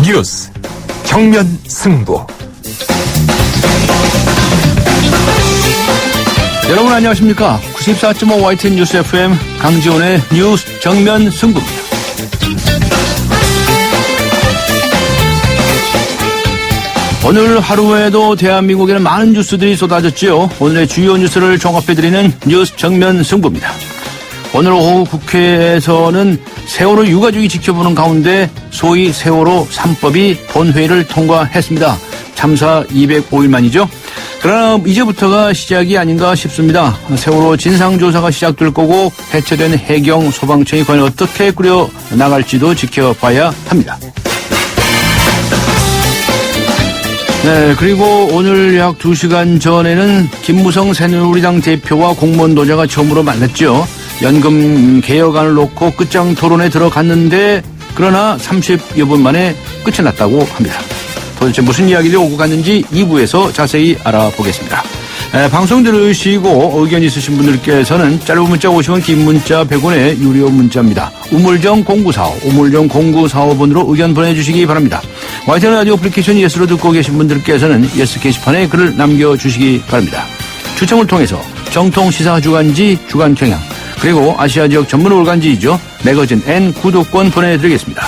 뉴스 정면 승부. 여러분 안녕하십니까? 94.5 YTN 뉴스 FM 강지원의 뉴스 정면 승부입니다. 오늘 하루에도 대한민국에는 많은 뉴스들이 쏟아졌지요. 오늘의 주요 뉴스를 종합해드리는 뉴스 정면 승부입니다. 오늘 오후 국회에서는 세월호 유가족이 지켜보는 가운데 소위 세월호 3법이 본회의를 통과했습니다. 참사 205일 만이죠. 그러나 이제부터가 시작이 아닌가 싶습니다. 세월호 진상조사가 시작될 거고 해체된 해경 소방청이 과연 어떻게 꾸려나갈지도 지켜봐야 합니다. 네, 그리고 오늘 약 2시간 전에는 김무성 새누리당 대표와 공무원 노조가 처음으로 만났죠. 연금 개혁안을 놓고 끝장 토론에 들어갔는데 그러나 30여 분 만에 끝이 났다고 합니다. 도대체 무슨 이야기를 오고 갔는지 2부에서 자세히 알아보겠습니다. 방송 들으시고 의견 있으신 분들께서는 짧은 문자 50원, 긴 문자 100원의 유료 문자입니다. 우물정 0945, 우물정 0945번으로 의견 보내주시기 바랍니다. YTN 라디오 애플리케이션 예스로 듣고 계신 분들께서는 예스 게시판에 글을 남겨주시기 바랍니다. 추첨을 통해서 정통 시사 주간지 주간경향 그리고 아시아 지역 전문 올간지이죠. 매거진 N 구독권 보내드리겠습니다.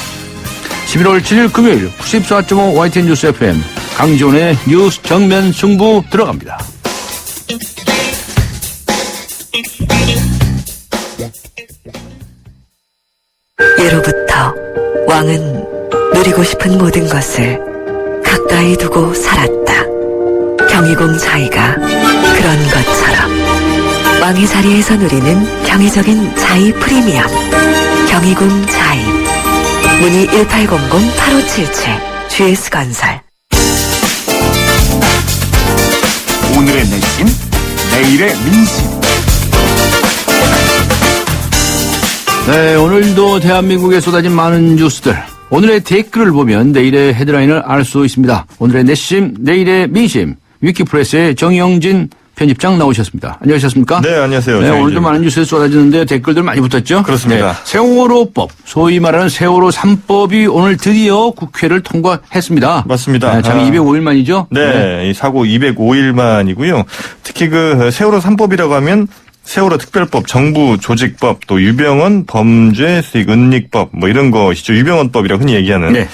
11월 7일 금요일 94.5 YTN 뉴스 FM 강지원의 뉴스 정면 승부 들어갑니다. 예로부터 왕은 누리고 싶은 모든 것을 가까이 두고 살았다. 경희궁 자이가 그런 것처럼 왕의 자리에서 누리는 경이적인 자이 프리미엄 경희궁 자이 문의 1800-8577 GS건설. 오늘의 내심, 내일의 민심. 네, 오늘도 대한민국에 쏟아진 많은 뉴스들. 오늘의 댓글을 보면 내일의 헤드라인을 알 수 있습니다. 오늘의 내심, 내일의 민심. 위키프레스의 정영진 편집장 나오셨습니다. 안녕하셨습니까? 네, 안녕하세요. 네, 오늘도 많은 뉴스에 쏟아지는데 댓글들 많이 붙었죠? 그렇습니다. 네, 세월호법, 소위 말하는 세월호 3법이 오늘 드디어 국회를 통과했습니다. 맞습니다. 네, 참 205일 만이죠? 네, 이 사고 205일 만이고요. 특히 그 세월호 3법이라고 하면 세월호 특별법, 정부조직법, 또 유병헌 범죄 수익 은닉법 뭐 이런 것이죠. 유병헌법이라고 흔히 얘기하는. 네.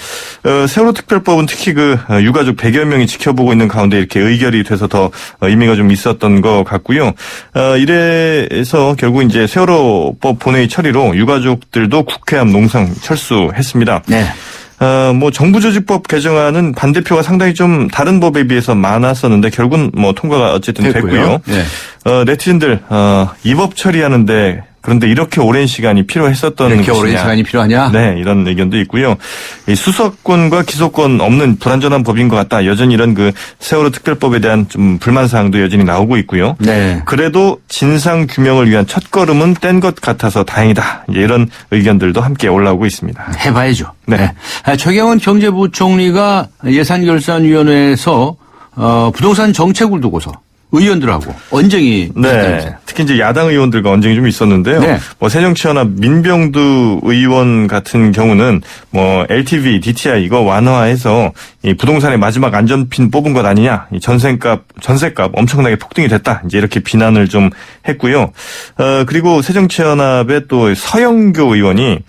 세월호 특별법은 특히 그 유가족 100여 명이 지켜보고 있는 가운데 이렇게 의결이 돼서 더 의미가 좀 있었던 것 같고요. 이래서 결국 이제 세월호법 본회의 처리로 유가족들도 국회 앞 농성 철수했습니다. 네. 뭐 정부조직법 개정안은 반대표가 상당히 좀 다른 법에 비해서 많았었는데 결국은 뭐 통과가 어쨌든 됐고요. 네. 네티즌들 이 법 처리하는데 그런데 이렇게 오랜 시간이 필요했었던 이렇게 것이냐. 오랜 시간이 필요하냐? 네, 이런 의견도 있고요. 이 수사권과 기소권 없는 불완전한 법인 것 같다. 여전히 이런 그 세월호 특별법에 대한 좀 불만 사항도 여전히 나오고 있고요. 네. 그래도 진상 규명을 위한 첫걸음은 뗀 것 같아서 다행이다. 이런 의견들도 함께 올라오고 있습니다. 해봐야죠. 네. 최경환 경제부총리가 예산결산위원회에서 부동산 정책을 두고서 의원들하고 언쟁이 네. 특히 이제 야당 의원들과 언쟁이 좀 있었는데요. 네. 뭐 새정치연합 민병두 의원 같은 경우는 뭐 LTV, DTI 이거 완화해서 이 부동산의 마지막 안전핀 뽑은 것 아니냐. 이 전세값 엄청나게 폭등이 됐다. 이제 이렇게 비난을 좀 했고요. 그리고 새정치연합의 또 서영교 의원이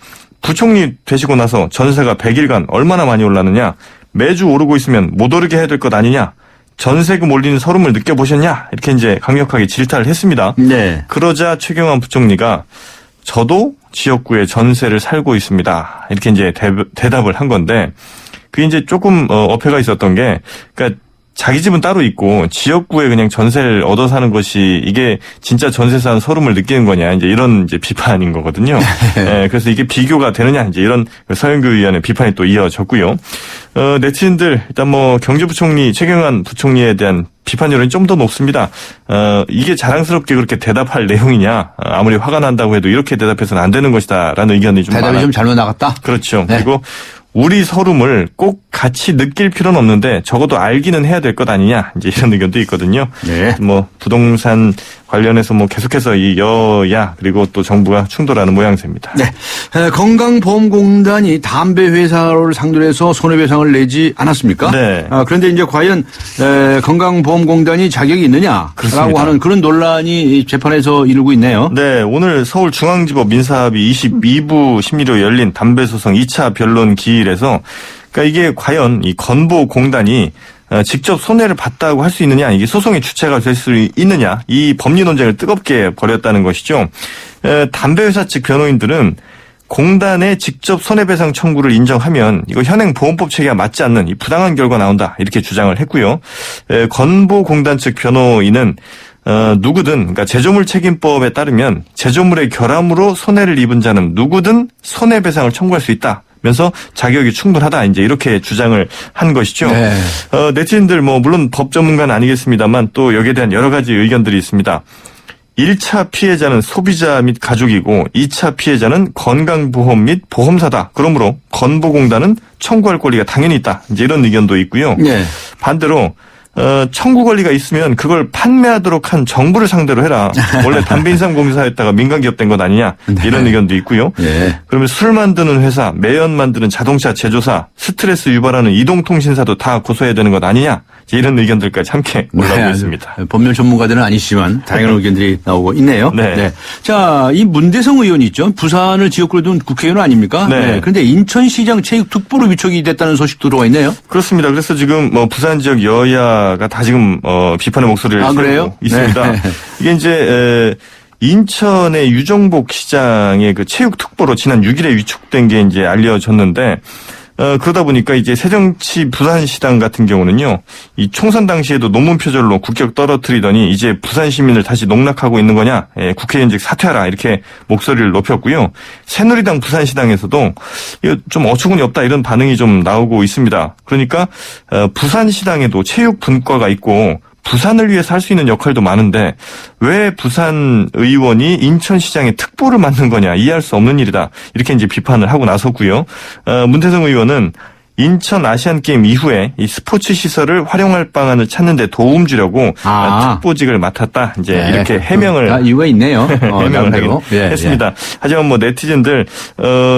부총리 되시고 나서 전세가 100일간 얼마나 많이 올랐느냐. 매주 오르고 있으면 못 오르게 해야 될 것 아니냐. 전세금 올리는 서름을 느껴보셨냐? 이렇게 이제 강력하게 질타를 했습니다. 네. 그러자 최경환 부총리가 저도 지역구에 전세를 살고 있습니다. 이렇게 이제 대답을 한 건데 그게 이제 조금 어폐가 있었던 게 그러니까 자기 집은 따로 있고 지역구에 그냥 전세를 얻어 사는 것이 이게 진짜 전세 사는 서름을 느끼는 거냐 이제 이런 이제 비판인 거거든요. 네, 그래서 이게 비교가 되느냐 이제 이런 서영교 의원의 비판이 또 이어졌고요. 네티즌들 일단 뭐 경제부총리 최경환 부총리에 대한 비판 여론이 좀 더 높습니다. 이게 자랑스럽게 그렇게 대답할 내용이냐. 아무리 화가 난다고 해도 이렇게 대답해서는 안 되는 것이다라는 의견이 좀 대답이 좀 잘못 나갔다. 그렇죠. 네. 그리고 우리 서름을 꼭 같이 느낄 필요는 없는데 적어도 알기는 해야 될 것 아니냐 이제 이런 의견도 있거든요. 네. 뭐 부동산 관련해서 뭐 계속해서 이 여야 그리고 또 정부가 충돌하는 모양새입니다. 네. 건강보험공단이 담배 회사를 상대로 해서 손해배상을 내지 않았습니까? 네. 그런데 이제 과연 건강보험공단이 자격이 있느냐라고 그렇습니다. 하는 그런 논란이 재판에서 이르고 있네요. 네, 오늘 서울중앙지법 민사합의 22부 심리로 열린 담배소송 2차 변론 기일에서 그러니까 이게 과연 이 건보공단이 직접 손해를 봤다고 할 수 있느냐, 이게 소송의 주체가 될 수 있느냐, 이 법리 논쟁을 뜨겁게 벌였다는 것이죠. 담배회사 측 변호인들은 공단의 직접 손해배상 청구를 인정하면 이거 현행 보험법 체계와 맞지 않는 이 부당한 결과 나온다 이렇게 주장을 했고요. 건보공단 측 변호인은 누구든 그러니까 제조물 책임법에 따르면 제조물의 결함으로 손해를 입은 자는 누구든 손해배상을 청구할 수 있다. 면서 자격이 충분하다 이제 이렇게 주장을 한 것이죠. 네. 네티즌들 뭐 물론 법 전문가는 아니겠습니다만 또 여기에 대한 여러 가지 의견들이 있습니다. 1차 피해자는 소비자 및 가족이고 2차 피해자는 건강보험 및 보험사다. 그러므로 건보공단은 청구할 권리가 당연히 있다. 이제 이런 의견도 있고요. 네. 반대로 청구 권리가 있으면 그걸 판매하도록 한 정부를 상대로 해라. 원래 담배 인삼공사였다가 민간기업 된 것 아니냐. 이런 의견도 있고요. 네. 그러면 술 만드는 회사, 매연 만드는 자동차 제조사, 스트레스 유발하는 이동통신사도 다 고소해야 되는 것 아니냐. 이런 의견들까지 함께 올라오고 있습니다. 법률 전문가들은 아니시지만 다양한 의견들이 나오고 있네요. 네. 자, 이 문대성 의원이 있죠. 부산을 지역구로 둔 국회의원 아닙니까? 네. 그런데 인천시장 체육특보로 위촉이 됐다는 소식도 들어와 있네요. 그렇습니다. 그래서 지금 뭐 부산 지역 여야가 다 지금 비판의 목소리를 세우고 있습니다. 네. 이게 이제 인천의 유정복 시장의 그 체육특보로 지난 6일에 위촉된 게 이제 알려졌는데 그러다 보니까 이제 새정치 부산시당 같은 경우는요, 이 총선 당시에도 논문 표절로 국격 떨어뜨리더니 이제 부산 시민을 다시 농락하고 있는 거냐, 국회의원직 사퇴하라 이렇게 목소리를 높였고요. 새누리당 부산시당에서도 이거 좀 어처구니 없다 이런 반응이 좀 나오고 있습니다. 그러니까 부산시당에도 체육 분과가 있고 부산을 위해서 할 수 있는 역할도 많은데 왜 부산 의원이 인천시장에 특보를 맡는 거냐, 이해할 수 없는 일이다 이렇게 이제 비판을 하고 나섰고요. 문태성 의원은 인천 아시안게임 이후에 이 스포츠 시설을 활용할 방안을 찾는데 도움 주려고 특보직을 맡았다. 이제 네. 이렇게 해명을 이유가 있네요. 해명을 했습니다. 하지만 뭐 네티즌들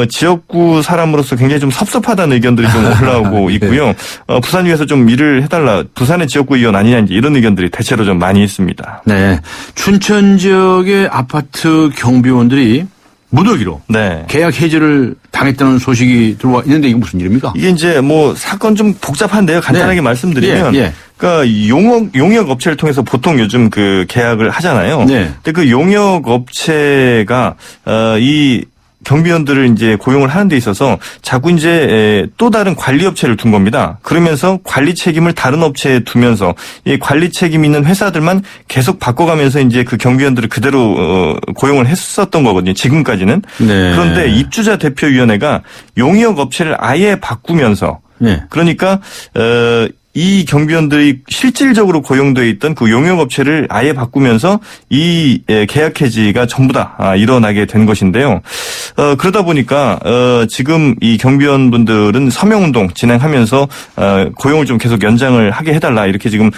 지역구 사람으로서 굉장히 좀 섭섭하다는 의견들이 좀 올라오고 있고요. 부산 위에서 좀 일을 해달라. 부산의 지역구 의원 아니냐 이제 이런 의견들이 대체로 좀 많이 있습니다. 네, 춘천 지역의 아파트 경비원들이 무더기로 네. 계약 해지를 당했다는 소식이 들어와 있는데 이게 무슨 일입니까? 이게 이제 뭐 사건 좀 복잡한데요. 간단하게 말씀드리면, 그러니까 용역 업체를 통해서 보통 요즘 그 계약을 하잖아요. 네. 근데 그 용역 업체가 이 경비원들을 이제 고용을 하는 데 있어서 자꾸 이제 또 다른 관리 업체를 둔 겁니다. 그러면서 관리 책임을 다른 업체에 두면서 이 관리 책임 있는 회사들만 계속 바꿔가면서 이제 그 경비원들을 그대로 고용을 했었던 거거든요. 지금까지는. 네. 그런데 입주자 대표위원회가 용역 업체를 아예 바꾸면서 그러니까 이 경비원들이 실질적으로 고용되어 있던 그 용역업체를 아예 바꾸면서 이 계약 해지가 전부 다 일어나게 된 것인데요. 그러다 보니까 지금 이 경비원분들은 서명운동 진행하면서 고용을 좀 계속 연장을 하게 해달라 이렇게 지금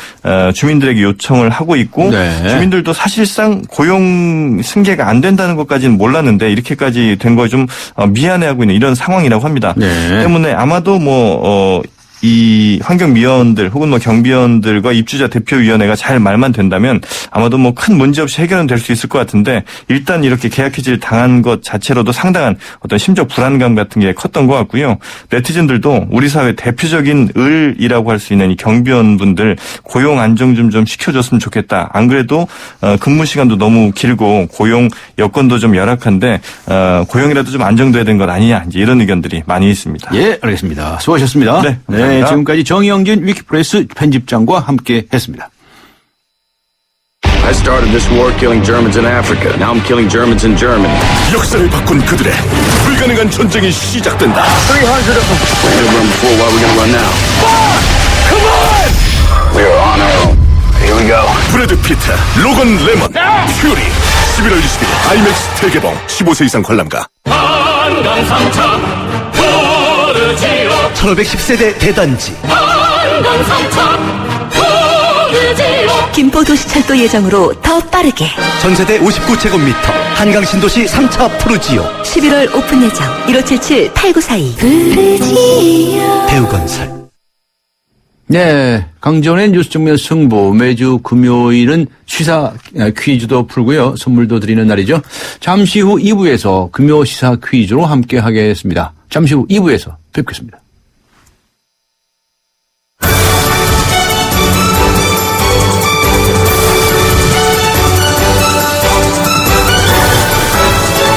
주민들에게 요청을 하고 있고 주민들도 사실상 고용 승계가 안 된다는 것까지는 몰랐는데 이렇게까지 된 거에 좀 미안해하고 있는 이런 상황이라고 합니다. 때문에 아마도 이 환경미화원들 혹은 경비원들과 입주자 대표위원회가 잘 말만 된다면 아마도 큰 문제 없이 해결은 될 수 있을 것 같은데 일단 이렇게 계약 해지를 당한 것 자체로도 상당한 어떤 심적 불안감 같은 게 컸던 것 같고요. 네티즌들도 우리 사회 대표적인 을이라고 할 수 있는 이 경비원분들 고용 안정 좀 시켜줬으면 좋겠다. 안 그래도 근무 시간도 너무 길고 고용 여건도 좀 열악한데 고용이라도 좀 안정돼야 되는 것 아니냐 이제 이런 의견들이 많이 있습니다. 예, 알겠습니다. 수고하셨습니다. 네. 네, 지금까지 정영진 위키프레스 편집장과 함께했습니다. I started this war killing Germans in Africa. Now I'm killing Germans in Germany. 역사를 바꾼 그들의 불가능한 전쟁이 시작된다. 300 of them. We had to run before. Why are we gonna run now? Come on! We are on our own. Here we go. 브래드 피트, 로건 레먼, 퓨리. 11월 20일 IMAX 대개봉 15세 이상 관람가. 한강 상차 구지옥 1510세대 대단지 한강상천 구지옥 김포도시철도 예정으로 더 빠르게 전세대 59제곱미터 한강신도시 3차 푸르지오 11월 오픈 예정 1577-8942 대우건설. 네, 강지원의 뉴스 정면 승부 매주 금요일은 시사 퀴즈도 풀고요. 선물도 드리는 날이죠. 잠시 후 2부에서 금요 시사 퀴즈로 함께 하겠습니다. 잠시 후 2부에서 뵙겠습니다.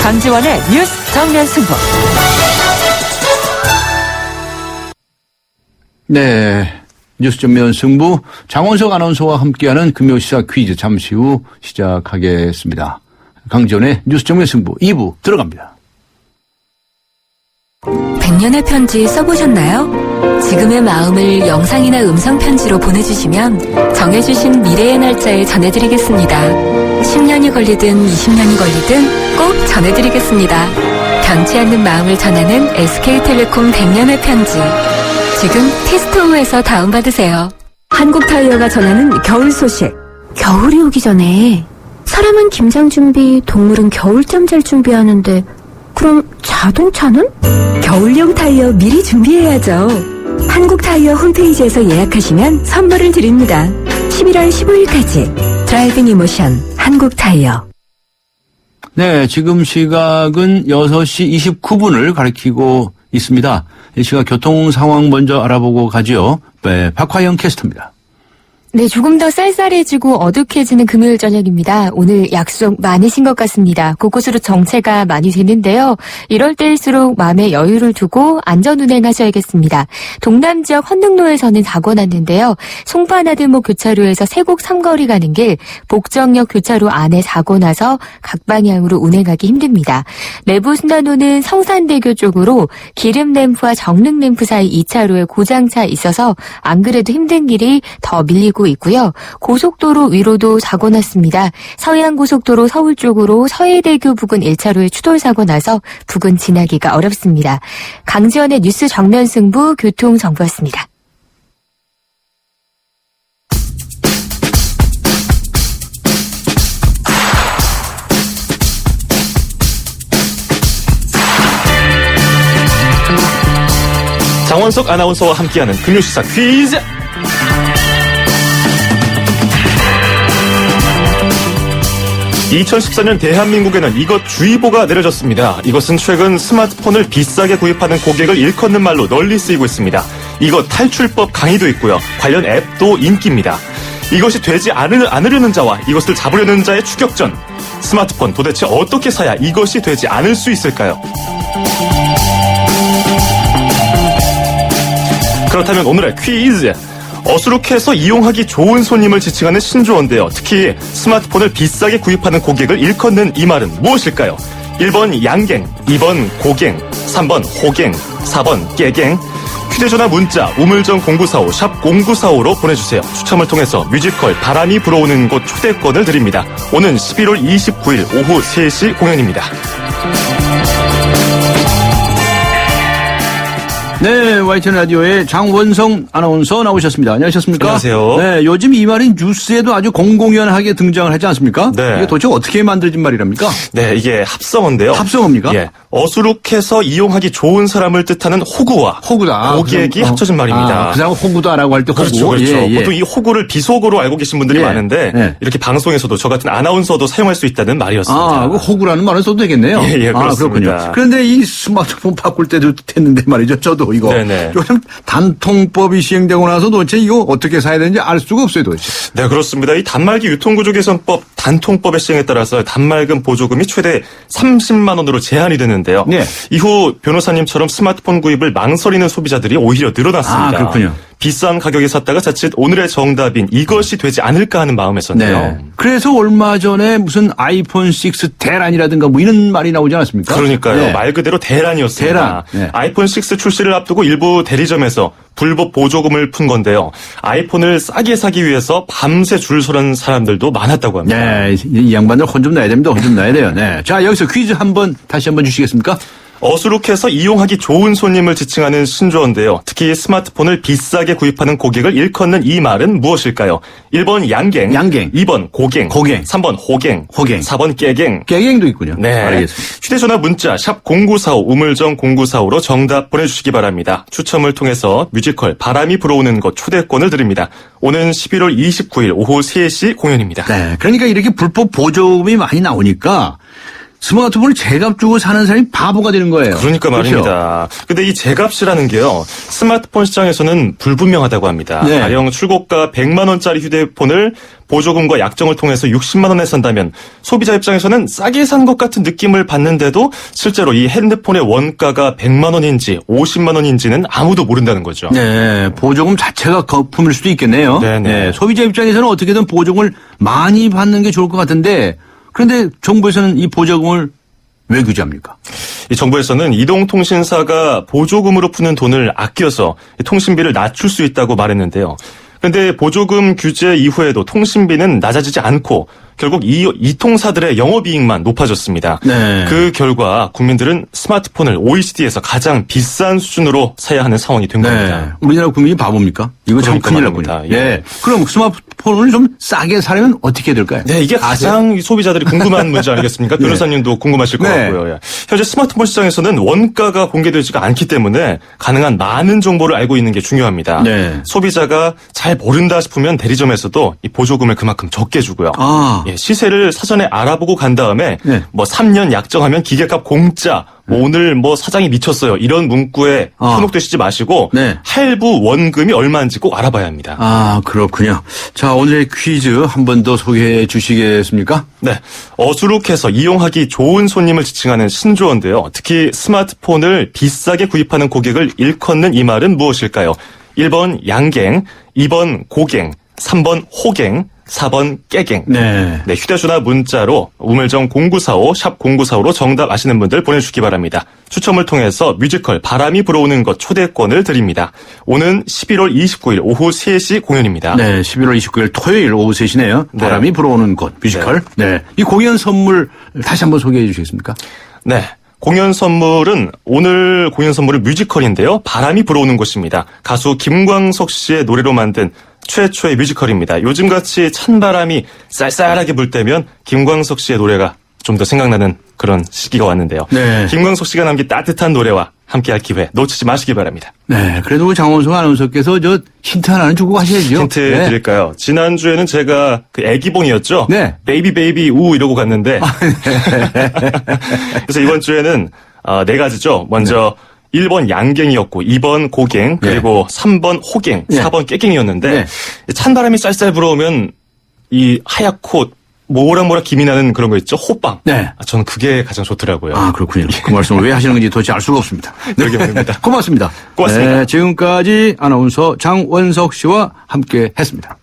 강지원의 뉴스 정면 승부. 네. 뉴스 전면 승부 장원석 아나운서와 함께하는 금요 시사 퀴즈 잠시 후 시작하겠습니다. 강지원의 뉴스 전면 승부 2부 들어갑니다. 100년의 편지 써보셨나요? 지금의 마음을 영상이나 음성 편지로 보내주시면 정해주신 미래의 날짜에 전해드리겠습니다. 10년이 걸리든 20년이 걸리든 꼭 전해드리겠습니다. 변치 않는 마음을 전하는 SK텔레콤 100년의 편지. 지금 티스토어에서 다운받으세요. 한국타이어가 전하는 겨울 소식. 겨울이 오기 전에 사람은 김장 준비, 동물은 겨울잠 잘 준비하는데 그럼 자동차는? 겨울용 타이어 미리 준비해야죠. 한국타이어 홈페이지에서 예약하시면 선물을 드립니다. 11월 15일까지 드라이빙 이모션 한국타이어. 네, 지금 시각은 6시 29분을 가리키고 있습니다. 이 시각 교통 상황 먼저 알아보고 가죠. 네, 박화영 캐스터입니다. 네, 조금 더 쌀쌀해지고 어둑해지는 금요일 저녁입니다. 오늘 약속 많으신 것 같습니다. 곳곳으로 정체가 많이 되는데요. 이럴 때일수록 마음에 여유를 두고 안전운행하셔야겠습니다. 동남 지역 헌릉로에서는 사고 났는데요. 송파나들목 교차로에서 세곡 삼거리 가는 길, 복정역 교차로 안에 사고 나서 각 방향으로 운행하기 힘듭니다. 내부순환로는 성산대교 쪽으로 기름램프와 정릉램프 사이 2차로에 고장차 있어서 안 그래도 힘든 길이 더 밀리고 있고요. 고속도로 위로도 사고 났습니다. 서해안고속도로 서울 쪽으로 서해대교 부근 1차로에 추돌사고 나서 부근 지나기가 어렵습니다. 강지원의 뉴스 정면 승부 교통정보였습니다. 장원석 아나운서와 함께하는 금요시사 퀴즈. 2014년 대한민국에는 이것 주의보가 내려졌습니다. 이것은 최근 스마트폰을 비싸게 구입하는 고객을 일컫는 말로 널리 쓰이고 있습니다. 이것 탈출법 강의도 있고요. 관련 앱도 인기입니다. 이것이 되지 않으려는 자와 이것을 잡으려는 자의 추격전. 스마트폰 도대체 어떻게 사야 이것이 되지 않을 수 있을까요? 그렇다면 오늘의 퀴즈. 어수룩해서 이용하기 좋은 손님을 지칭하는 신조어인데요. 특히 스마트폰을 비싸게 구입하는 고객을 일컫는 이 말은 무엇일까요? 1번 양갱, 2번 고갱, 3번 호갱, 4번 깨갱. 휴대전화 문자 우물정 0945 샵 0945로 보내주세요. 추첨을 통해서 뮤지컬 바람이 불어오는 곳 초대권을 드립니다. 오는 11월 29일 오후 3시 공연입니다. 네, YTN 라디오의 장원성 아나운서 나오셨습니다. 안녕하셨습니까? 안녕하세요. 네, 요즘 이 말이 뉴스에도 아주 공공연하게 등장을 하지 않습니까? 네. 이게 도대체 어떻게 만들어진 말이랍니까? 네, 이게 합성어인데요. 합성어입니까? 예. 어수룩해서 이용하기 좋은 사람을 뜻하는 호구와 호구다. 고객이 합쳐진 말입니다. 그 사람 호구다라고 할 때 호구. 그렇죠, 그렇죠. 예, 예. 보통 이 호구를 비속어로 알고 계신 분들이 예, 많은데 예. 이렇게 방송에서도 저 같은 아나운서도 사용할 수 있다는 말이었습니다. 그 호구라는 말을 써도 되겠네요. 예, 그렇습니다. 그렇군요. 그런데 이 스마트폰 바꿀 때도 됐는데 말이죠. 저도 이거. 네네. 요즘 단통법이 시행되고 나서 도대체 이거 어떻게 사야 되는지 알 수가 없어요, 도대체. 네, 그렇습니다. 이 단말기 유통구조 개선법 단통법의 시행에 따라서 단말금 보조금이 최대 30만 원으로 제한이 되는데요. 네. 이후 변호사님처럼 스마트폰 구입을 망설이는 소비자들이 오히려 늘어났습니다. 그렇군요. 비싼 가격에 샀다가 자칫 오늘의 정답인 이것이 되지 않을까 하는 마음에서인데요. 네. 그래서 얼마 전에 무슨 아이폰 6 대란이라든가 뭐 이런 말이 나오지 않았습니까? 그러니까요. 네. 말 그대로 대란이었습니다. 대란. 네. 아이폰 6 출시를 앞두고 일부 대리점에서 불법 보조금을 푼 건데요. 아이폰을 싸게 사기 위해서 밤새 줄 서는 사람들도 많았다고 합니다. 네. 이 양반들 혼 좀 나야 됩니다. 혼 좀 나야 돼요. 네. 자, 여기서 퀴즈 다시 한번 주시겠습니까? 어수룩해서 이용하기 좋은 손님을 지칭하는 신조어인데요. 특히 스마트폰을 비싸게 구입하는 고객을 일컫는 이 말은 무엇일까요? 1번 양갱, 2번 고갱, 3번 호갱, 4번 깨갱. 깨갱도 있군요. 네. 알겠습니다. 휴대전화 문자 샵 0945 우물정 0945로 정답 보내주시기 바랍니다. 추첨을 통해서 뮤지컬 바람이 불어오는 것 초대권을 드립니다. 오는 11월 29일 오후 3시 공연입니다. 네. 그러니까 이렇게 불법 보조금이 많이 나오니까 스마트폰을 제값 주고 사는 사람이 바보가 되는 거예요. 그러니까 말입니다. 근데 이 제값이라는 게요. 스마트폰 시장에서는 불분명하다고 합니다. 네. 가령 출고가 100만 원짜리 휴대폰을 보조금과 약정을 통해서 60만 원에 산다면 소비자 입장에서는 싸게 산 것 같은 느낌을 받는데도 실제로 이 핸드폰의 원가가 100만 원인지 50만 원인지는 아무도 모른다는 거죠. 네, 보조금 자체가 거품일 수도 있겠네요. 네네. 네, 소비자 입장에서는 어떻게든 보조금을 많이 받는 게 좋을 것 같은데 그런데 정부에서는 이 보조금을 왜 규제합니까? 이 정부에서는 이동통신사가 보조금으로 푸는 돈을 아껴서 통신비를 낮출 수 있다고 말했는데요. 그런데 보조금 규제 이후에도 통신비는 낮아지지 않고 결국 이 통사들의 영업이익만 높아졌습니다. 네. 그 결과 국민들은 스마트폰을 OECD에서 가장 비싼 수준으로 사야 하는 상황이 된 겁니다. 우리나라 국민이 바보입니까? 이거 참 큰일 났군요. 예. 네. 그럼 스마트폰을 좀 싸게 사려면 어떻게 해야 될까요? 네, 이게 가장 소비자들이 궁금한 문제 아니겠습니까? 네. 변호사님도 궁금하실 것 네. 같고요. 예. 현재 스마트폰 시장에서는 원가가 공개되지가 않기 때문에 가능한 많은 정보를 알고 있는 게 중요합니다. 네. 소비자가 잘 모른다 싶으면 대리점에서도 이 보조금을 그만큼 적게 주고요. 아. 예, 시세를 사전에 알아보고 간 다음에 네. 뭐 3년 약정하면 기계값 공짜, 뭐 오늘 뭐 사장이 미쳤어요. 이런 문구에 현혹되시지 마시고 네. 할부 원금이 얼마인지 꼭 알아봐야 합니다. 아, 그렇군요. 자, 오늘의 퀴즈 한 번 더 소개해 주시겠습니까? 네. 어수룩해서 이용하기 좋은 손님을 지칭하는 신조어인데요. 특히 스마트폰을 비싸게 구입하는 고객을 일컫는 이 말은 무엇일까요? 1번 양갱, 2번 고갱, 3번 호갱, 4번 깨갱. 네. 네, 휴대전화 문자로 우물정 0945 샵 0945로 정답 아시는 분들 보내주시기 바랍니다. 추첨을 통해서 뮤지컬 바람이 불어오는 것 초대권을 드립니다. 오는 11월 29일 오후 3시 공연입니다. 네, 11월 29일 토요일 오후 3시네요. 네. 바람이 불어오는 곳 뮤지컬. 네. 이 공연 선물 다시 한번 소개해 주시겠습니까? 네. 공연 선물은 오늘 공연 선물은 뮤지컬인데요. 바람이 불어오는 곳입니다. 가수 김광석 씨의 노래로 만든 최초의 뮤지컬입니다. 요즘같이 찬바람이 쌀쌀하게 불 때면 김광석 씨의 노래가 좀 더 생각나는 그런 시기가 왔는데요. 네. 김광석 씨가 남긴 따뜻한 노래와 함께할 기회 놓치지 마시기 바랍니다. 네. 그래도 우리 장원석 아나운서께서 저 힌트 하나는 주고 가셔야죠. 힌트 네. 드릴까요? 지난주에는 제가 그 애기봉이었죠? 네. 베이비 베이비 우 이러고 갔는데 그래서 이번 주에는 네 가지죠. 먼저 1번 양갱이었고 2번 고갱 그리고 3번 호갱, 4번 깨갱이었는데 찬바람이 쌀쌀 불어오면 이 하얗고 모락모락 김이 나는 그런 거 있죠? 호빵. 네. 저는 그게 가장 좋더라고요. 아, 그렇군요. 그 말씀을 왜 하시는 건지 도대체 알 수가 없습니다. 그러게 말입니다. 고맙습니다. 고맙습니다. 네, 지금까지 아나운서 장원석 씨와 함께 했습니다.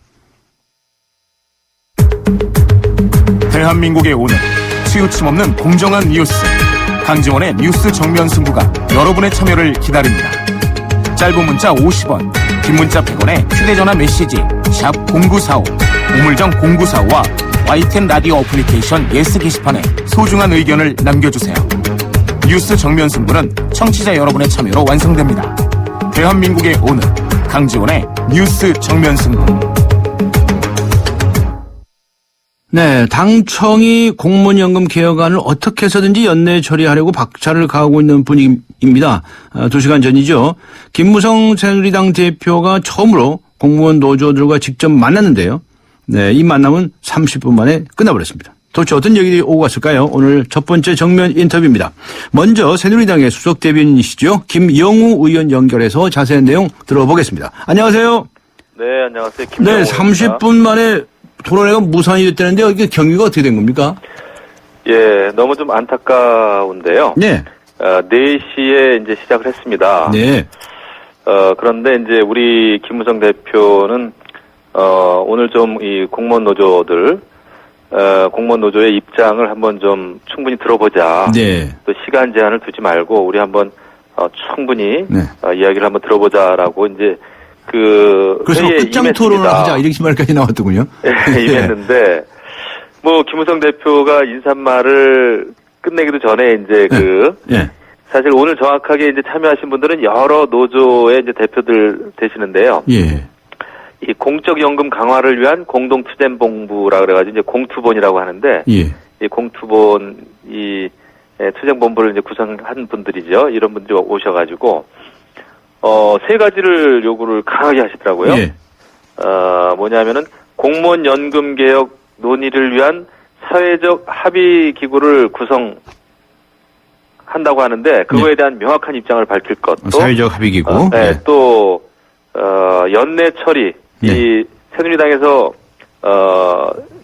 대한민국의 오늘 치우침 없는 공정한 뉴스 강지원의 뉴스 정면 승부가 여러분의 참여를 기다립니다. 짧은 문자 50원, 긴 문자 100원에 휴대전화 메시지 샵 0945 우물정 0945와 YTN 라디오 어플리케이션 예스 게시판에 소중한 의견을 남겨주세요. 뉴스 정면 승부는 청취자 여러분의 참여로 완성됩니다. 대한민국의 오늘 강지원의 뉴스 정면 승부. 네, 당청이 공무원연금 개혁안을 어떻게 해서든지 연내 처리하려고 박차를 가하고 있는 분위기입니다. 2시간 전이죠. 김무성 새누리당 대표가 처음으로 공무원 노조들과 직접 만났는데요. 네, 이 만남은 30분 만에 끝나버렸습니다. 도대체 어떤 얘기들이 오고 갔을까요? 오늘 첫 번째 정면 인터뷰입니다. 먼저 새누리당의 수석 대변인이시죠. 김영우 의원 연결해서 자세한 내용 들어보겠습니다. 안녕하세요. 네, 안녕하세요. 김영우입니다. 네, 30분 만에 토론회가 무산이 됐다는데 이게 경위가 어떻게 된 겁니까? 예, 너무 좀 안타까운데요. 네. 4시에 이제 시작을 했습니다. 네. 그런데 이제 우리 김무성 대표는 오늘 좀 이 공무원 노조들 공무원 노조의 입장을 한번 좀 충분히 들어보자. 네. 또 시간 제한을 두지 말고 우리 한번 충분히 이야기를 한번 들어보자라고 이제 그래서 끝장 토론을 하자 이렇게 말까지 나왔더군요. 네, 임했는데 뭐 김무성 대표가 인사말을 끝내기도 전에 이제 사실 오늘 정확하게 이제 참여하신 분들은 여러 노조의 이제 대표들 되시는데요. 예. 이 공적 연금 강화를 위한 공동 투쟁본부라 그래가지고 이제 공투본이라고 하는데, 예. 이 공투본 투쟁본부를 이제 구성한 분들이죠. 이런 분들이 오셔가지고 세 가지를 요구를 강하게 하시더라고요. 예. 뭐냐면은 공무원 연금 개혁 논의를 위한 사회적 합의 기구를 구성한다고 하는데 그거에 대한 명확한 입장을 밝힐 것. 또 사회적 합의 기구. 네, 예. 또 연내 처리. 예. 이 새누리당에서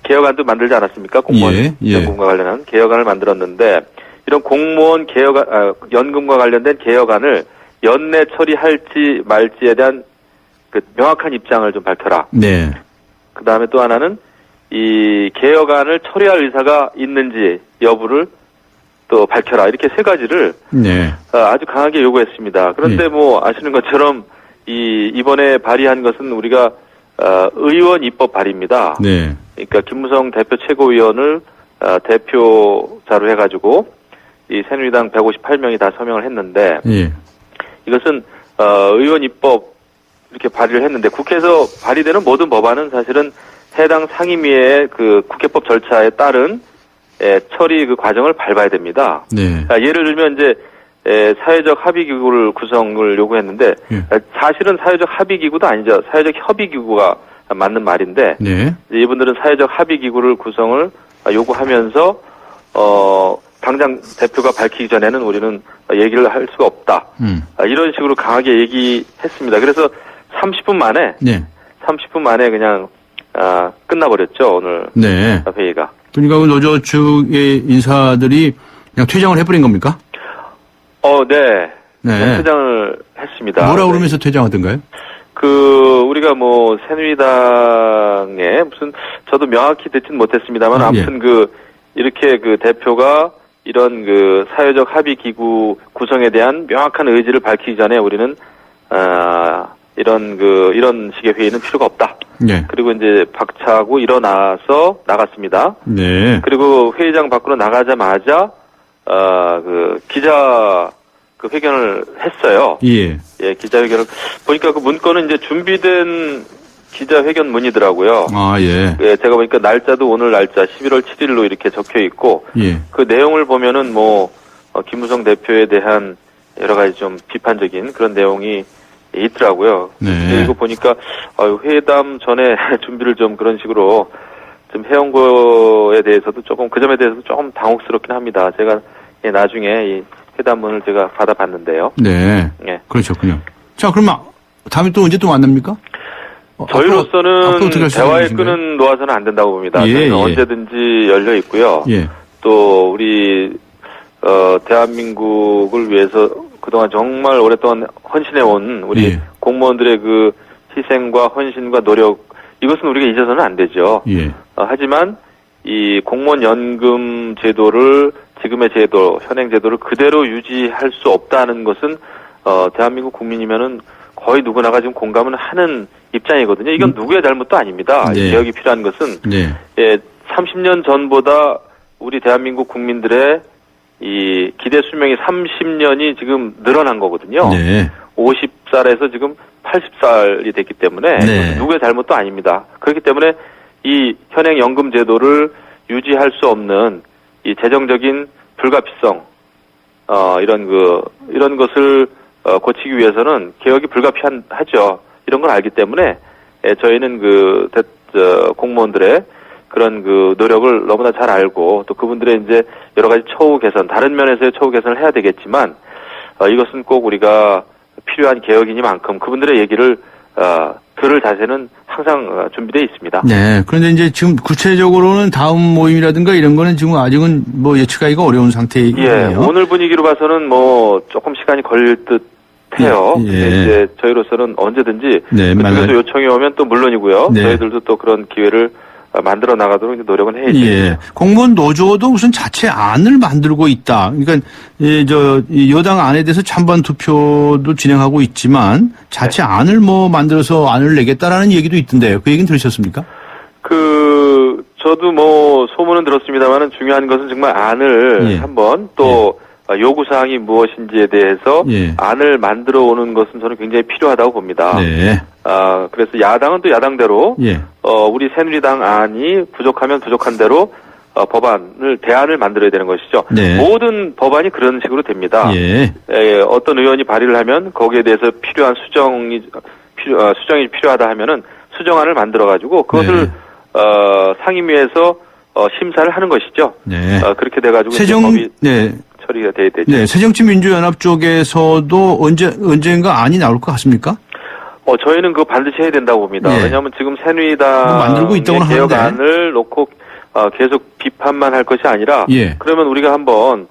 개혁안도 만들지 않았습니까? 공무원 연금과 관련한 개혁안을 만들었는데 이런 공무원 연금과 관련된 개혁안을 연내 처리할지 말지에 대한 그 명확한 입장을 좀 밝혀라. 네. 그 다음에 또 하나는 이 개혁안을 처리할 의사가 있는지 여부를 또 밝혀라. 이렇게 세 가지를 네. 아주 강하게 요구했습니다. 그런데 뭐 아시는 것처럼 이번에 발의한 것은 우리가 의원 입법 발의입니다. 네. 그러니까 김무성 대표 최고위원을 대표자로 해가지고 이 새누리당 158명이 다 서명을 했는데 예. 이것은 의원 입법 이렇게 발의를 했는데 국회에서 발의되는 모든 법안은 사실은 해당 상임위의 그 국회법 절차에 따른 처리 그 과정을 밟아야 됩니다. 네. 예를 들면 이제 사회적 합의기구를 구성을 요구했는데 사실은 사회적 합의기구도 아니죠. 사회적 협의기구가 맞는 말인데 네. 이분들은 사회적 합의기구를 구성을 요구하면서 당장 대표가 밝히기 전에는 우리는 얘기를 할 수가 없다. 이런 식으로 강하게 얘기했습니다. 그래서 30분 만에 네. 30분 만에 그냥 끝나버렸죠. 오늘 네. 회의가. 그러니까 그 노조 측의 인사들이 그냥 퇴장을 해버린 겁니까? 네. 네. 퇴장을 했습니다. 뭐라 그러면서 퇴장하던가요? 우리가 뭐 새누리당에 무슨 저도 명확히 듣진 못했습니다만 아무튼 이렇게 그 대표가 이런 그 사회적 합의 기구 구성에 대한 명확한 의지를 밝히기 전에 우리는 이런 식의 회의는 필요가 없다. 네. 그리고 이제 박차고 일어나서 나갔습니다. 네. 그리고 회의장 밖으로 나가자마자 기자 회견을 했어요. 예. 예, 기자회견을 보니까 그 문건은 이제 준비된 기자회견문이더라고요. 아, 예. 예, 제가 보니까 날짜도 오늘 날짜 11월 7일로 이렇게 적혀 있고 예. 그 내용을 보면은 김무성 대표에 대한 여러 가지 좀 비판적인 그런 내용이 있더라고요. 네. 이거 보니까 회담 전에 준비를 좀 그런 식으로 좀 해온 거에 대해서도 그 점에 대해서도 조금 당혹스럽긴 합니다. 제가 나중에 이 회담문을 제가 받아봤는데요. 네. 예. 그렇군요. 자, 그러면 다음에 또 언제 또 만납니까? 저희로서는 대화의 끈은 놓아서는 안 된다고 봅니다. 예. 언제든지 열려 있고요. 예. 또 우리 대한민국을 위해서 그동안 정말 오랫동안 헌신해온 우리 공무원들의 그 희생과 헌신과 노력 이것은 우리가 잊어서는 안 되죠. 예. 하지만 이 공무원 연금 제도를 지금의 제도, 현행 제도를 그대로 유지할 수 없다는 것은 대한민국 국민이면은 거의 누구나가 지금 공감을 하는 입장이거든요. 이건 누구의 잘못도 아닙니다. 네. 개혁이 필요한 것은 네. 30년 전보다 우리 대한민국 국민들의 이 기대 수명이 30년이 지금 늘어난 거거든요. 네. 50살에서 지금 80살이 됐기 때문에 네. 누구의 잘못도 아닙니다. 그렇기 때문에 이 현행 연금 제도를 유지할 수 없는 이 재정적인 불가피성 이런 것을 고치기 위해서는 개혁이 불가피하죠. 이런 걸 알기 때문에 저희는 공무원들의 그런 노력을 너무나 잘 알고 또 그분들의 이제 여러 가지 처우 개선, 다른 면에서의 처우 개선을 해야 되겠지만 이것은 꼭 우리가 필요한 개혁이니만큼 그분들의 얘기를 들을 자세는 항상 준비되어 있습니다. 네. 그런데 이제 지금 구체적으로는 다음 모임이라든가 이런 거는 지금 아직은 예측하기가 어려운 상태이네요. 예. 오늘 분위기로 봐서는 조금 시간이 걸릴 듯 해요. 예. 이제 저희로서는 언제든지 그쪽에서 요청이 오면 또 물론이고요. 네. 저희들도 또 그런 기회를 만들어 나가도록 노력은 해야죠. 예. 공무원 노조도 무슨 자체 안을 만들고 있다. 그러니까 여당 안에 대해서 찬반 투표도 진행하고 있지만 자체 안을 만들어서 안을 내겠다라는 얘기도 있던데요. 그 얘기는 들으셨습니까? 저도 소문은 들었습니다만은 중요한 것은 정말 안을 한번 또 요구사항이 무엇인지에 대해서 안을 만들어 오는 것은 저는 굉장히 필요하다고 봅니다. 네. 그래서 야당은 또 야당대로 우리 새누리당 안이 부족하면 부족한 대로 대안을 만들어야 되는 것이죠. 네. 모든 법안이 그런 식으로 됩니다. 어떤 의원이 발의를 하면 거기에 대해서 필요한 수정이 필요하다 하면은 수정안을 만들어 가지고 그것을 상임위에서 심사를 하는 것이죠. 그렇게 돼 가지고 법이 처리가 돼야 되죠. 네, 새정치민주연합 쪽에서도 언젠가 안이 나올 것 같습니까? 저희는 그거 반드시 해야 된다고 봅니다. 왜냐하면 지금 새누리당 만들고 있다고는 개혁안을 놓고 계속 비판만 할 것이 아니라 그러면 우리가 한번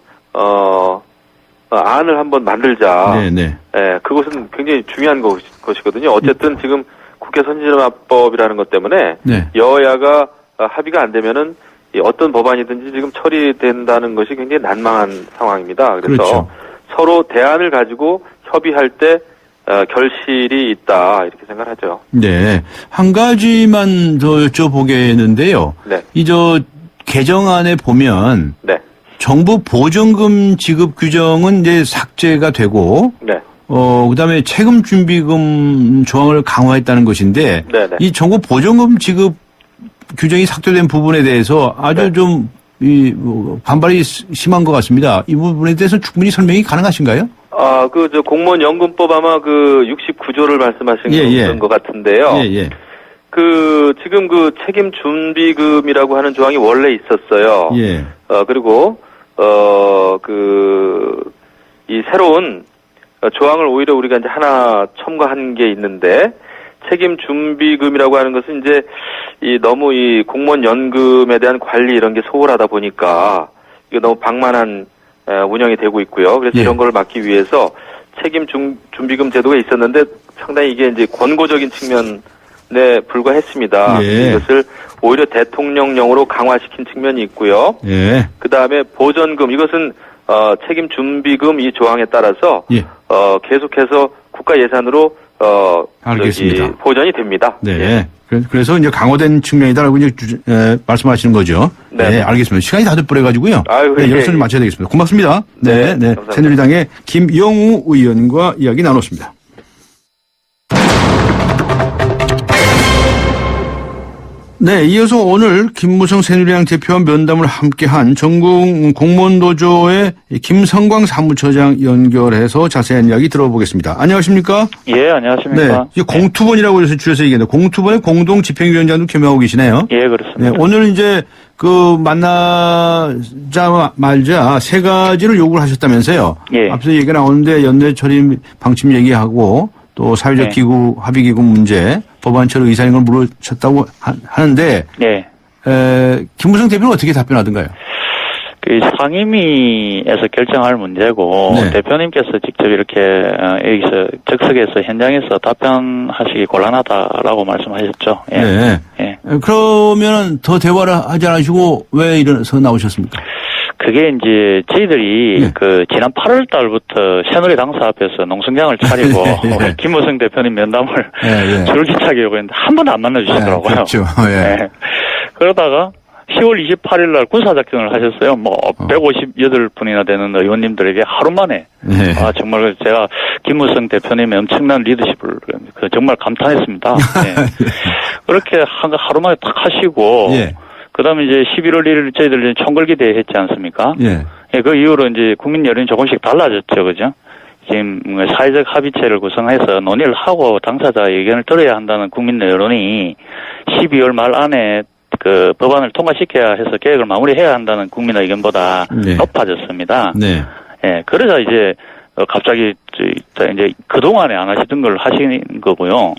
안을 한번 만들자. 그것은 굉장히 중요한 것이거든요. 어쨌든 지금 국회 선진화법이라는 것 때문에 여야가 합의가 안 되면은 어떤 법안이든지 지금 처리된다는 것이 굉장히 난망한 상황입니다. 그래서 서로 대안을 가지고 협의할 때 결실이 있다 이렇게 생각하죠. 네, 한 가지만 더 여쭤보겠는데요. 개정안에 보면 정부 보전금 지급 규정은 이제 삭제가 되고, 그다음에 세금 준비금 조항을 강화했다는 것인데, 이 정부 보전금 지급 규정이 삭제된 부분에 대해서 아주 좀 반발이 심한 것 같습니다. 이 부분에 대해서 충분히 설명이 가능하신가요? 공무원 연금법 아마 69조를 말씀하신 것 같은데요. 지금 책임 준비금이라고 하는 조항이 원래 있었어요. 그리고 이 새로운 조항을 오히려 우리가 이제 하나 첨가한 게 있는데, 책임 준비금이라고 하는 것은 이제 너무 이 공무원 연금에 대한 관리 이런 게 소홀하다 보니까 이게 너무 방만한 운영이 되고 있고요. 그래서 이런 걸 막기 위해서 책임 준비금 제도가 있었는데 상당히 이게 이제 권고적인 측면에 불과했습니다. 이것을 오히려 대통령령으로 강화시킨 측면이 있고요. 그 다음에 보전금, 이것은 책임 준비금 이 조항에 따라서 계속해서 국가 예산으로 알겠습니다. 보전이 됩니다. 그래서 이제 강화된 측면이다라고 이제 말씀하시는 거죠. 알겠습니다. 시간이 다 돼버려가지고요. 여기서 좀 마쳐야 되겠습니다. 고맙습니다. 새누리당의 김영우 의원과 이야기 나눴습니다. 이어서 오늘 김무성 새누리당 대표와 면담을 함께한 전국 공무원노조의 김성광 사무처장 연결해서 자세한 이야기 들어보겠습니다. 안녕하십니까? 안녕하십니까? 공투본이라고 해서 줄여서 얘기했는데, 공투본의 공동집행위원장도 겸임하고 계시네요. 그렇습니다. 오늘 이제 만나자 말자 세 가지를 요구를 하셨다면서요? 앞서 얘기가 나오는데 연내 처리 방침 얘기하고 또 사회적 기구, 합의기구 문제, 법안 처리 의사인 걸 물으셨다고 하는데, 김무성 대표는 어떻게 답변하던가요? 상임위에서 결정할 문제고, 대표님께서 직접 이렇게 여기서 즉석에서 현장에서 답변하시기 곤란하다라고 말씀하셨죠. 그러면은 더 대화를 하지 않으시고 왜 이래서 나오셨습니까? 그게 이제 저희들이 지난 8월 달부터 새누리 당사 앞에서 농성장을 차리고 김무성 대표님 면담을 줄기차게 요구했는데 한 번도 안 만나주시더라고요. 그러다가 10월 28일 날 군사작전을 하셨어요. 158분이나 되는 의원님들에게 하루 만에. 정말 제가 김무성 대표님의 엄청난 리더십을 정말 감탄했습니다. 그렇게 하루 만에 딱 하시고, 그 다음에 이제 11월 1일 저희들 총궐기 대회 했지 않습니까? 그 이후로 이제 국민 여론이 조금씩 달라졌죠. 그죠? 지금 사회적 합의체를 구성해서 논의를 하고 당사자 의견을 들어야 한다는 국민 여론이 12월 말 안에 법안을 통과시켜야 해서 계획을 마무리해야 한다는 국민의 의견보다 높아졌습니다. 그러자 이제 갑자기 이제 그동안에 안 하시던 걸 하신 거고요.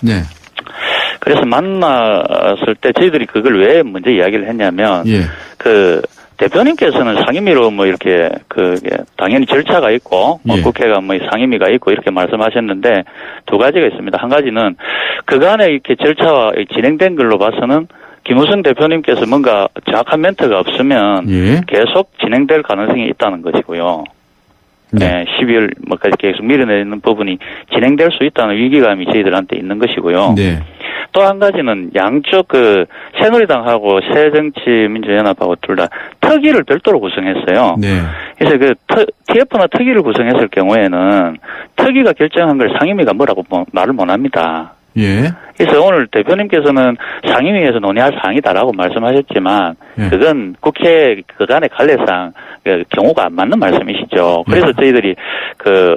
그래서 만났을 때 저희들이 그걸 왜 먼저 이야기를 했냐면, 대표님께서는 상임위로 이렇게 당연히 절차가 있고, 국회가 상임위가 있고 이렇게 말씀하셨는데, 두 가지가 있습니다. 한 가지는 그간에 이렇게 절차가 진행된 걸로 봐서는 김무성 대표님께서 뭔가 정확한 멘트가 없으면 계속 진행될 가능성이 있다는 것이고요. 12월 뭐까지 계속 밀어내는 부분이 진행될 수 있다는 위기감이 저희들한테 있는 것이고요. 또 한 가지는 양쪽 그 새누리당하고 새정치민주연합하고 둘 다 특위를 별도로 구성했어요. 네. 그래서 그 TF나 특위를 구성했을 경우에는 특위가 결정한 걸 상임위가 뭐라고 말을 못 합니다. 예. 그래서 오늘 대표님께서는 상임위에서 논의할 사항이다라고 말씀하셨지만 예. 그건 국회 그간의 관례상 경우가 안 맞는 말씀이시죠. 그래서 저희들이 그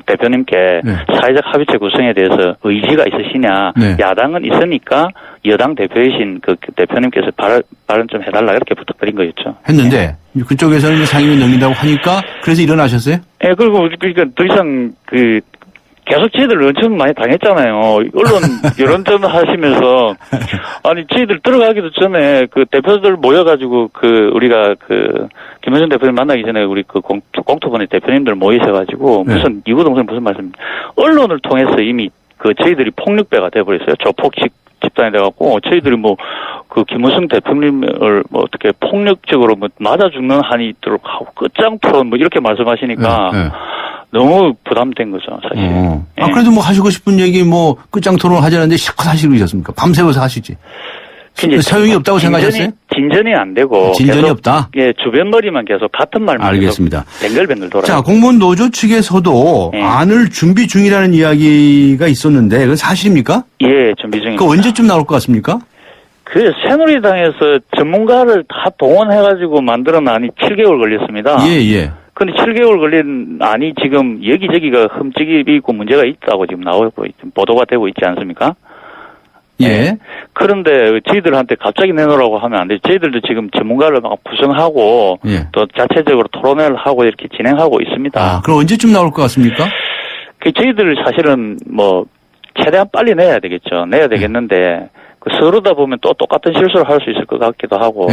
대표님께 사회적 합의체 구성에 대해서 의지가 있으시냐, 야당은 있으니까 여당 대표이신 그 대표님께서 발언 좀 해달라 이렇게 부탁드린 거였죠. 했는데 그쪽에서는 상임위 넘긴다고 하니까 그래서 일어나셨어요? 예, 그리고 그러니까 더 이상 계속 저희들 엄청 많이 당했잖아요. 언론 여론전 하시면서 아니 저희들 들어가기도 전에 그 대표들 모여가지고 우리가 김현준 대표님 만나기 전에 우리 공투본의 대표님들 모이셔가지고 무슨 이구동성 무슨 말씀? 언론을 통해서 이미 저희들이 폭력배가 돼버렸어요. 조폭식 집단이 돼갖고 저희들이 김무성 대표님을 어떻게 폭력적으로 맞아 죽는 한이 있도록 하고 끝장토론 이렇게 말씀하시니까. 너무 부담된 거죠, 사실. 아, 그래도 하시고 싶은 얘기 끝장 토론 하자는데 실컷 하시고 계셨습니까? 밤새워서 하시지. 소용이 없다고 생각하셨어요? 진전이 안 되고. 진전이 없다? 예, 주변머리만 계속 같은 말만. 알겠습니다. 뱅글뱅글 돌아요. 자, 공무원 노조 측에서도 안을 준비 중이라는 이야기가 있었는데, 그건 사실입니까? 예, 준비 중입니다. 그 언제쯤 나올 것 같습니까? 새누리당에서 전문가를 다 동원해가지고 만들어 놨니 7개월 걸렸습니다. 예. 근데 7개월 걸린 안이 지금 여기저기가 흠집이 있고 문제가 있다고 지금 나오고 보도가 되고 있지 않습니까? 예. 그런데 저희들한테 갑자기 내놓으라고 하면 안 돼요. 저희들도 지금 전문가를 막 구성하고 또 자체적으로 토론회를 하고 이렇게 진행하고 있습니다. 아, 그럼 언제쯤 나올 것 같습니까? 저희들 사실은 최대한 빨리 내야 되겠죠. 내야 되겠는데 서로다 보면 또 똑같은 실수를 할 수 있을 것 같기도 하고.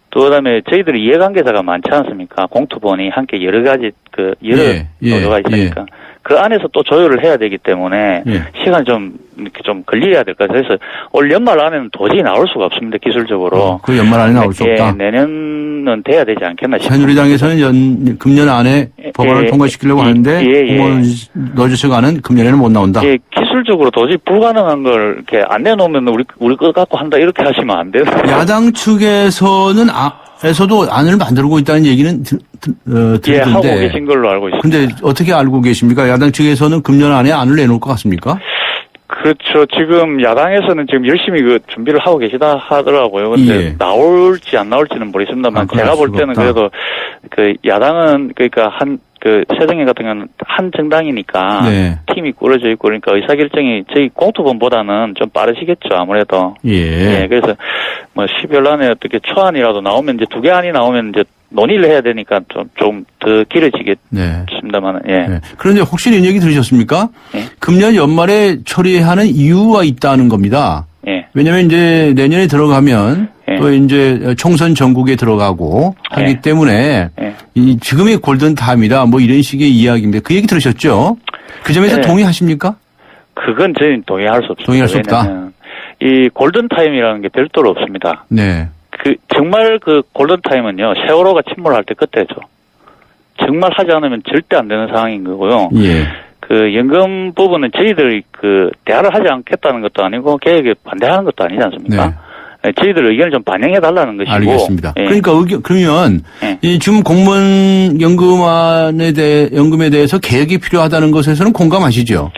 또 그다음에 저희들이 이해관계자가 많지 않습니까? 공투본이 함께 여러 가지 여러 노조가 있으니까 그 안에서 또 조율을 해야 되기 때문에 시간이 좀 이렇게 좀 걸려야 될 것 같아요. 그래서 올 연말 안에는 도저히 나올 수가 없습니다. 기술적으로. 그 연말 안에 나올 수 없다. 내년은 돼야 되지 않겠나 싶습니다. 새누리당에서는 금년 안에 법안을 통과시키려고 하는데 공무원 노조 측안은 금년에는 못 나온다. 예, 기술적으로 도저히 불가능한 걸 이렇게 안 내놓으면 우리 거 갖고 한다 이렇게 하시면 안 돼요. 야당 측에서는 에서도 안을 만들고 있다는 얘기는 들었는데. 예, 하고 계신 걸로 알고 있습니다. 근데 어떻게 알고 계십니까? 야당 측에서는 금년 안에 안을 내놓을 것 같습니까? 그렇죠. 지금 야당에서는 지금 열심히 준비를 하고 계시다 하더라고요. 근데 나올지 안 나올지는 모르겠습니다만 제가 볼 때는 그래도 야당은 그러니까 새정희 같은 경우는 한 정당이니까 팀이 꾸려져 있고 그러니까 의사결정이 저희 공투본보다는 좀 빠르시겠죠 아무래도. 그래서 12월 안에 어떻게 초안이라도 나오면 이제 2개 안이 나오면 이제 논의를 해야 되니까 좀 더 길어지겠습니다만. 그런데 혹시 이런 얘기 들으셨습니까? 금년 연말에 처리하는 이유가 있다는 겁니다. 왜냐면 이제 내년에 들어가면 또 이제 총선 전국에 들어가고 하기 때문에 지금이 골든타임이다 이런 식의 이야기인데 그 얘기 들으셨죠? 그 점에서 동의하십니까? 그건 저희는 동의할 수 없습니다. 동의할 수 없다. 이 골든타임이라는 게 별도로 없습니다. 정말 골든타임은요, 세월호가 침몰할 때 그때죠. 정말 하지 않으면 절대 안 되는 상황인 거고요. 연금 부분은 저희들이 대화를 하지 않겠다는 것도 아니고 계획에 반대하는 것도 아니지 않습니까? 저희들 의견을 좀 반영해 달라는 것이고. 알겠습니다. 그러니까 그러면 지금 공무원 연금에 대해서 개혁이 필요하다는 것에서는 공감하시죠?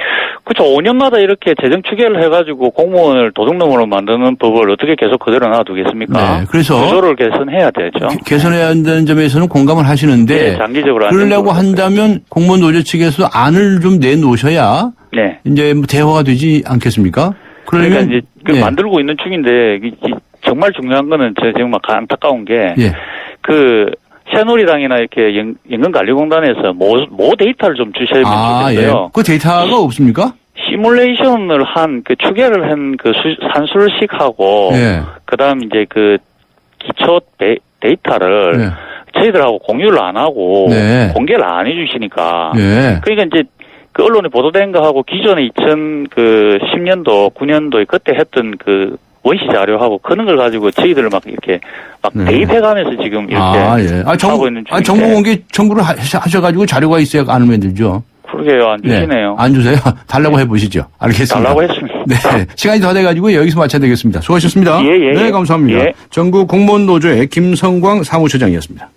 그렇죠. 5년마다 이렇게 재정 추계를 해가지고 공무원을 도둑놈으로 만드는 법을 어떻게 계속 그대로 놔두겠습니까? 그래서 구조를 개선해야 되죠. 개선해야 한다는 점에서는 공감을 하시는데 장기적으로 그러려고 한다면 공무원 노조 측에서 안을 좀 내놓으셔야 이제 대화가 되지 않겠습니까? 그러니까 이제 만들고 있는 중인데 정말 중요한 거는 정말 안타까운 게 새누리당이나 이렇게 연금관리공단에서 모 데이터를 좀 주셔야 좋겠어요. 그 데이터가 없습니까? 시뮬레이션을 추계를 한 산술식하고 그다음 이제 기초 데이터를 저희들하고 공유를 안 하고 공개를 안 해주시니까 그러니까 이제 언론에 보도된 거하고 기존에 2010년도 9년도에 그때 했던 원시 자료하고 그런 걸 가지고 저희들을 이렇게 대입해가면서 지금 이렇게 하고 있는 중인데. 정보 공개 청구를 하셔가지고 자료가 있어야 안을 만들죠. 그러게요. 안 주시네요. 안 주세요? 달라고 해보시죠. 알겠습니다. 달라고 했습니다. 네. 시간이 더 돼가지고 여기서 마쳐야 되겠습니다. 수고하셨습니다. 예. 네, 감사합니다. 예. 전국 공무원노조의 김성광 사무처장이었습니다.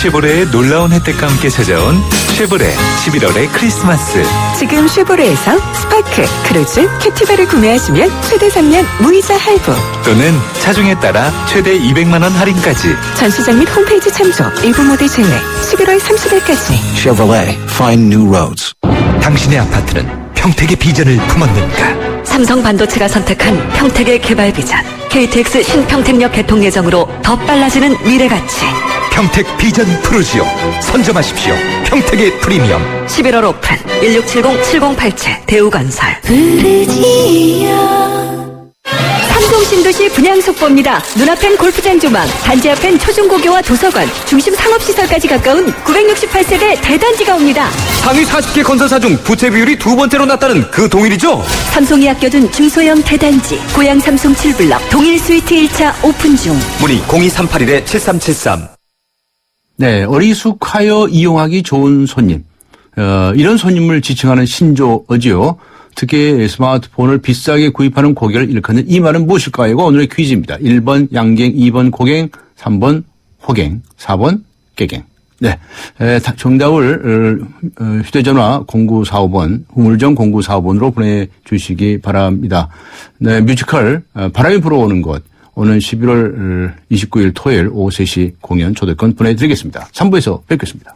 쉐보레의 놀라운 혜택과 함께 찾아온 쉐보레 11월의 크리스마스. 지금 쉐보레에서 스파크, 크루즈, 캡티바를 구매하시면 최대 3년 무이자 할부. 또는 차종에 따라 최대 200만 원 할인까지. 전시장 및 홈페이지 참조, 일부 모델 제외. 11월 30일까지. Chevrolet, find new roads. 당신의 아파트는 평택의 비전을 품었는가? 삼성 반도체가 선택한 평택의 개발 비전. KTX 신평택역 개통 예정으로 더 빨라지는 미래 가치. 평택 비전 프루지오. 선점하십시오. 평택의 프리미엄. 11월 오픈 1670-7087 대우건설. 삼성 신도시 분양 속보입니다. 눈앞엔 골프장 조망, 단지 앞엔 초중고교와 도서관, 중심 상업시설까지 가까운 968세대 대단지가 옵니다. 상위 40개 건설사 중 부채 비율이 두 번째로 낮다는 그 동일이죠? 삼성이 아껴둔 중소형 대단지, 고양 삼성 7블럭, 동일 스위트 1차 오픈 중. 문의 02381-7373. 네, 어리숙하여 이용하기 좋은 손님. 이런 손님을 지칭하는 신조어지요. 특히 스마트폰을 비싸게 구입하는 고객을 일컫는 이 말은 무엇일까요? 이거 오늘의 퀴즈입니다. 1번 양갱, 2번 고갱, 3번 호갱, 4번 깨갱. 네, 정답을 휴대전화 0945번, 우물정 0945번으로 보내주시기 바랍니다. 네, 뮤지컬 바람이 불어오는 곳. 오는 11월 29일 토요일 오후 3시 공연 초대권 보내드리겠습니다. 3부에서 뵙겠습니다.